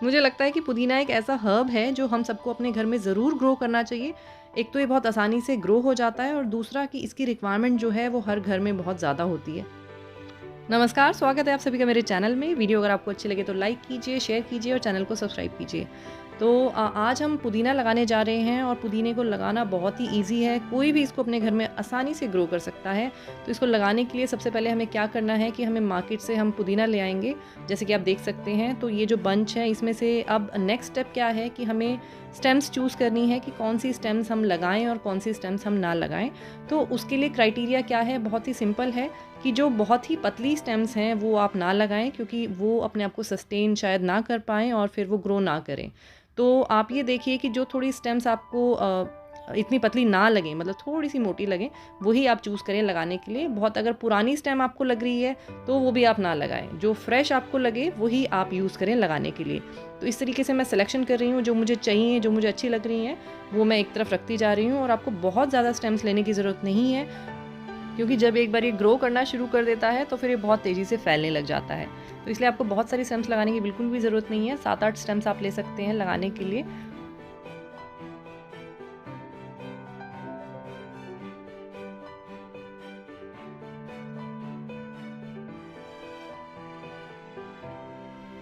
मुझे लगता है कि पुदीना एक ऐसा हर्ब है जो हम सबको अपने घर में ज़रूर ग्रो करना चाहिए। एक तो ये बहुत आसानी से ग्रो हो जाता है और दूसरा कि इसकी रिक्वायरमेंट जो है वो हर घर में बहुत ज़्यादा होती है। नमस्कार, स्वागत है आप सभी का मेरे चैनल में। वीडियो अगर आपको अच्छी लगे तो लाइक कीजिए, शेयर कीजिए और चैनल को सब्सक्राइब कीजिए। तो आज हम पुदीना लगाने जा रहे हैं और पुदीने को लगाना बहुत ही ईज़ी है। कोई भी इसको अपने घर में आसानी से ग्रो कर सकता है। तो इसको लगाने के लिए सबसे पहले हमें क्या करना है कि हमें मार्केट से हम पुदीना ले आएँगे। जैसे कि आप देख सकते हैं, तो ये जो बंच है इसमें से अब नेक्स्ट स्टेप क्या है कि हमें स्टेम्स चूज़ करनी है कि कौन-सी स्टेम्स हम लगाएँ और कौन-सी स्टेम्स हम ना लगाएँ। तो उसके लिए क्राइटेरिया क्या है, बहुत ही सिंपल है कि जो बहुत ही पतली स्टेम्स हैं वो आप ना लगाएँ, क्योंकि वो अपने आप को सस्टेन शायद ना कर पाएँ और फिर वो ग्रो ना करें। तो आप ये देखिए कि जो थोड़ी स्टेम्स आपको इतनी पतली ना लगें, मतलब थोड़ी-सी मोटी लगें, वही आप चूज़ करें लगाने के लिए। बहुत अगर पुरानी स्टेम आपको लग रही है तो वो भी आप ना लगाएँ। जो फ्रेश आपको लगे वही आप यूज़ करें लगाने के लिए। तो इस तरीके से मैं सिलेक्शन कर रही हूँ, जो मुझे चाहिए, जो मुझे अच्छी लग रही हैं, वो मैं एक तरफ रखती जा रही हूँ। और आपको बहुत ज़्यादा स्टेम्स लेने की ज़रूरत नहीं है, क्योंकि जब एक बार ये ग्रो करना शुरू कर देता है तो फिर ये बहुत तेज़ी से फैलने लग जाता है। तो इसलिए आपको बहुत सारी स्टेम्स लगाने की बिल्कुल भी ज़रूरत नहीं है। 7-8 स्टेम्स आप ले सकते हैं लगाने के लिए।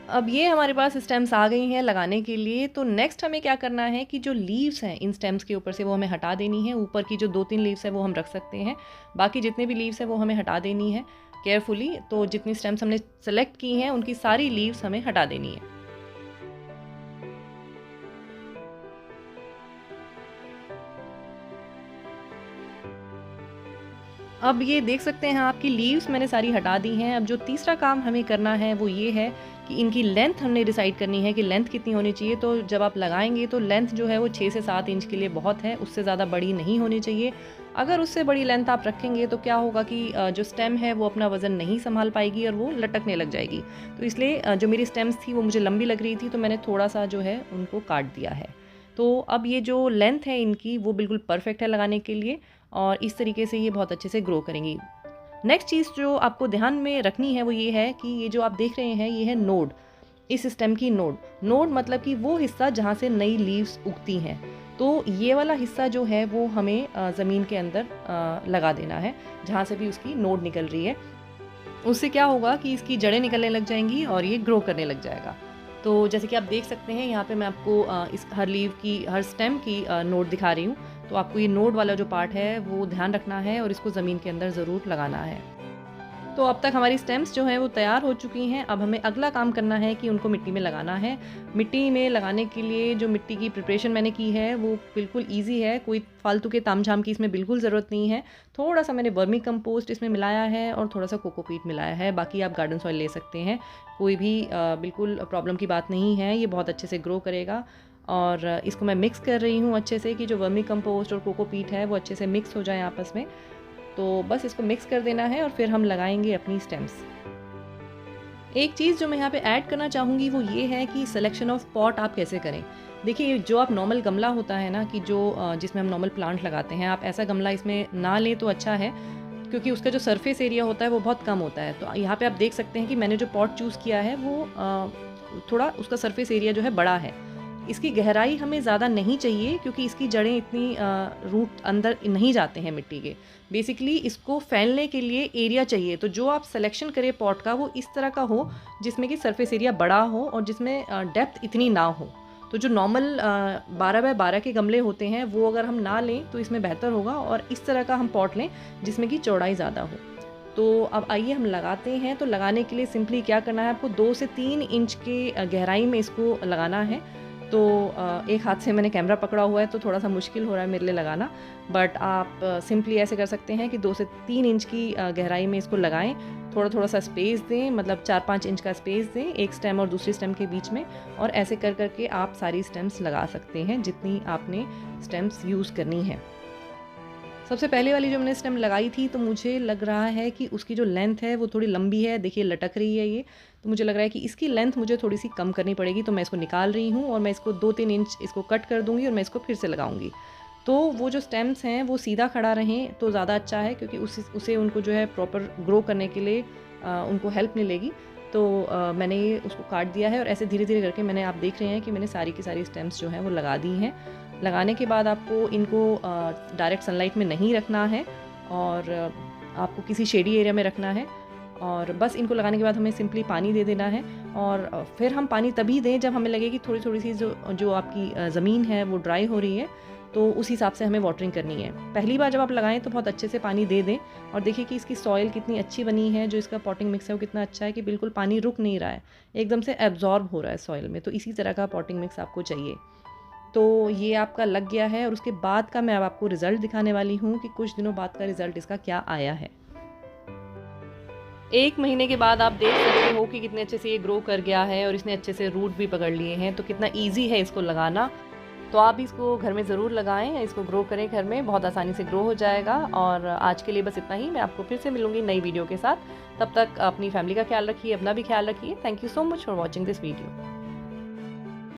अब ये हमारे पास स्टेम्स आ गई हैं लगाने के लिए। तो नेक्स्ट हमें क्या करना है कि जो लीव्स हैं इन स्टेम्स के ऊपर से वो हमें हटा देनी है। ऊपर की जो 2-3 लीव्स है वो हम रख सकते हैं। बाकी जितने भी लीव्स हैं वो हमें हटा देनी है केयरफुली। तो जितनी स्टेम्स हमने सेलेक्ट की हैं उनकी सारी लीव्स हमें हटा देनी है। अब ये देख सकते हैं आपकी लीव्स मैंने सारी हटा दी हैं। अब जो तीसरा काम हमें करना है वो ये है कि इनकी लेंथ हमने डिसाइड करनी है कि लेंथ कितनी होनी चाहिए। तो जब आप लगाएँगे तो लेंथ जो है वो 6 से 7 इंच के लिए बहुत है, उससे ज़्यादा बड़ी नहीं होनी चाहिए। अगर उससे बड़ी लेंथ आप रखेंगे तो क्या होगा कि जो स्टेम है वो अपना वज़न नहीं सँभाल पाएगी और वो लटकने लग जाएगी। तो इसलिए जो मेरी स्टेम्स थी वो मुझे लंबी लग रही थी, तो मैंने थोड़ा-सा जो है उनको काट दिया है। तो अब ये जो लेंथ है इनकी वो बिल्कुल परफ़ेक्ट है लगाने के लिए और इस तरीके से ये बहुत अच्छे से ग्रो करेंगी। नेक्स्ट चीज़ जो आपको ध्यान में रखनी है वो ये है कि ये जो आप देख रहे हैं ये है नोड, इस स्टेम की नोड। नोड मतलब कि वो हिस्सा जहाँ से नई लीव्स उगती हैं। तो ये वाला हिस्सा जो है वो हमें ज़मीन के अंदर लगा देना है, जहाँ से भी उसकी नोड निकल रही है। उससे क्या होगा कि इसकी जड़ें निकलने लग जाएँगी और ये ग्रो करने लग जाएगा। तो जैसे कि आप देख सकते हैं यहाँ पे मैं आपको इस हर लीव की, हर स्टेम की नोड दिखा रही हूँ। तो आपको ये नोड वाला जो पार्ट है वो ध्यान रखना है और इसको ज़मीन के अंदर ज़रूर लगाना है। तो अब तक हमारी स्टेम्स जो हैं वो तैयार हो चुकी हैं। अब हमें अगला काम करना है कि उनको मिट्टी में लगाना है। मिट्टी में लगाने के लिए जो मिट्टी की प्रिपरेशन मैंने की है वो बिल्कुल ईज़ी है। कोई फालतू के तामझाम की इसमें बिल्कुल ज़रूरत नहीं है। थोड़ा-सा मैंने वर्मी कंपोस्ट इसमें मिलाया है और थोड़ा-सा कोकोपीट मिलाया है। बाकी आप गार्डन सॉइल ले सकते हैं। कोई भी बिल्कुल प्रॉब्लम की बात नहीं है। ये बहुत अच्छे से ग्रो करेगा। और इसको मैं मिक्स कर रही हूँ अच्छे से कि जो वर्मी कंपोस्ट और कोकोपीट है वो अच्छे से मिक्स हो जाए आपस में। तो बस इसको मिक्स कर देना है और फिर हम लगाएंगे अपनी स्टेम्स। एक चीज़ जो मैं यहाँ पे ऐड करना चाहूँगी वो ये है कि सिलेक्शन ऑफ पॉट आप कैसे करें। देखिए, जो आप नॉर्मल गमला होता है ना कि जो जिसमें हम नॉर्मल प्लांट लगाते हैं, आप ऐसा गमला इसमें ना लें तो अच्छा है, क्योंकि उसका जो सरफेस एरिया होता है वो बहुत कम होता है। तो यहाँ पे आप देख सकते हैं कि मैंने जो पॉट चूज़ किया है वो थोड़ा उसका सरफेस एरिया जो है बड़ा है। इसकी गहराई हमें ज़्यादा नहीं चाहिए, क्योंकि इसकी जड़ें इतनी रूट अंदर नहीं जाते हैं मिट्टी के। बेसिकली इसको फैलने के लिए एरिया चाहिए। तो जो आप सिलेक्शन करें पॉट का वो इस तरह का हो जिसमें कि सरफेस एरिया बड़ा हो और जिसमें डेप्थ इतनी ना हो। तो जो नॉर्मल 12 बाय 12 के गमले होते हैं वो अगर हम ना लें तो इसमें बेहतर होगा, और इस तरह का हम पॉट लें जिसमें कि चौड़ाई ज़्यादा हो। तो अब आइए हम लगाते हैं। तो लगाने के लिए सिंपली क्या करना है, आपको 2 से 3 इंच के गहराई में इसको लगाना है। तो एक हाथ से मैंने कैमरा पकड़ा हुआ है तो थोड़ा-सा मुश्किल हो रहा है मेरे लिए लगाना, बट आप सिंपली ऐसे कर सकते हैं कि 2 से 3 इंच की गहराई में इसको लगाएँ। थोड़ा-थोड़ा सा स्पेस दें, मतलब 4-5 इंच का स्पेस दें एक स्टेम और दूसरी स्टेम के बीच में, और ऐसे कर के आप सारी स्टेम्स लगा सकते हैं जितनी आपने स्टेम्स यूज़ करनी है। सबसे पहले वाली जो मैंने स्टेम लगाई थी तो मुझे लग रहा है कि उसकी जो लेंथ है वो थोड़ी लंबी है। देखिए लटक रही है ये, तो मुझे लग रहा है कि इसकी लेंथ मुझे थोड़ी-सी कम करनी पड़ेगी। तो मैं इसको निकाल रही हूँ और मैं इसको 2-3 इंच इसको कट कर दूँगी और मैं इसको फिर से लगाऊँगी। तो वो जो स्टेम्स हैं वो सीधा खड़ा रहें तो ज़्यादा अच्छा है, क्योंकि उसे उनको जो है प्रॉपर ग्रो करने के लिए उनको हेल्प मिलेगी। तो मैंने उसको काट दिया है और ऐसे धीरे धीरे करके मैंने, आप देख रहे हैं कि मैंने सारी की सारी स्टेम्स जो हैं वो लगा दी हैं। लगाने के बाद आपको इनको डायरेक्ट सनलाइट में नहीं रखना है और आपको किसी शेडी एरिया में रखना है। और बस इनको लगाने के बाद हमें सिंपली पानी दे देना है और फिर हम पानी तभी दें जब हमें लगे कि थोड़ी थोड़ी सी जो आपकी ज़मीन है वो ड्राई हो रही है, तो उस हिसाब से हमें वाटरिंग करनी है। पहली बार जब आप लगाएं तो बहुत अच्छे से पानी दे दें और देखिए कि इसकी सॉइल कितनी अच्छी बनी है, जो इसका पॉटिंग मिक्स है वो कितना अच्छा है कि बिल्कुल पानी रुक नहीं रहा है, एकदम से एब्जॉर्ब हो रहा है सॉइल में। तो इसी तरह का पॉटिंग मिक्स आपको चाहिए। तो ये आपका लग गया है और उसके बाद का मैं अब आपको रिज़ल्ट दिखाने वाली हूँ कि कुछ दिनों बाद का रिज़ल्ट इसका क्या आया है। 1 महीने के बाद आप देख सकते हो कि कितने अच्छे से ये ग्रो कर गया है और इसने अच्छे से रूट भी पकड़ लिए हैं। तो कितना ईजी है इसको लगाना। तो आप इसको घर में ज़रूर लगाएं, इसको ग्रो करें घर में, बहुत आसानी से ग्रो हो जाएगा। और आज के लिए बस इतना ही। मैं आपको फिर से मिलूंगी नई वीडियो के साथ। तब तक अपनी फैमिली का ख्याल रखिए, अपना भी ख्याल रखिए। Thank you so much for watching this video.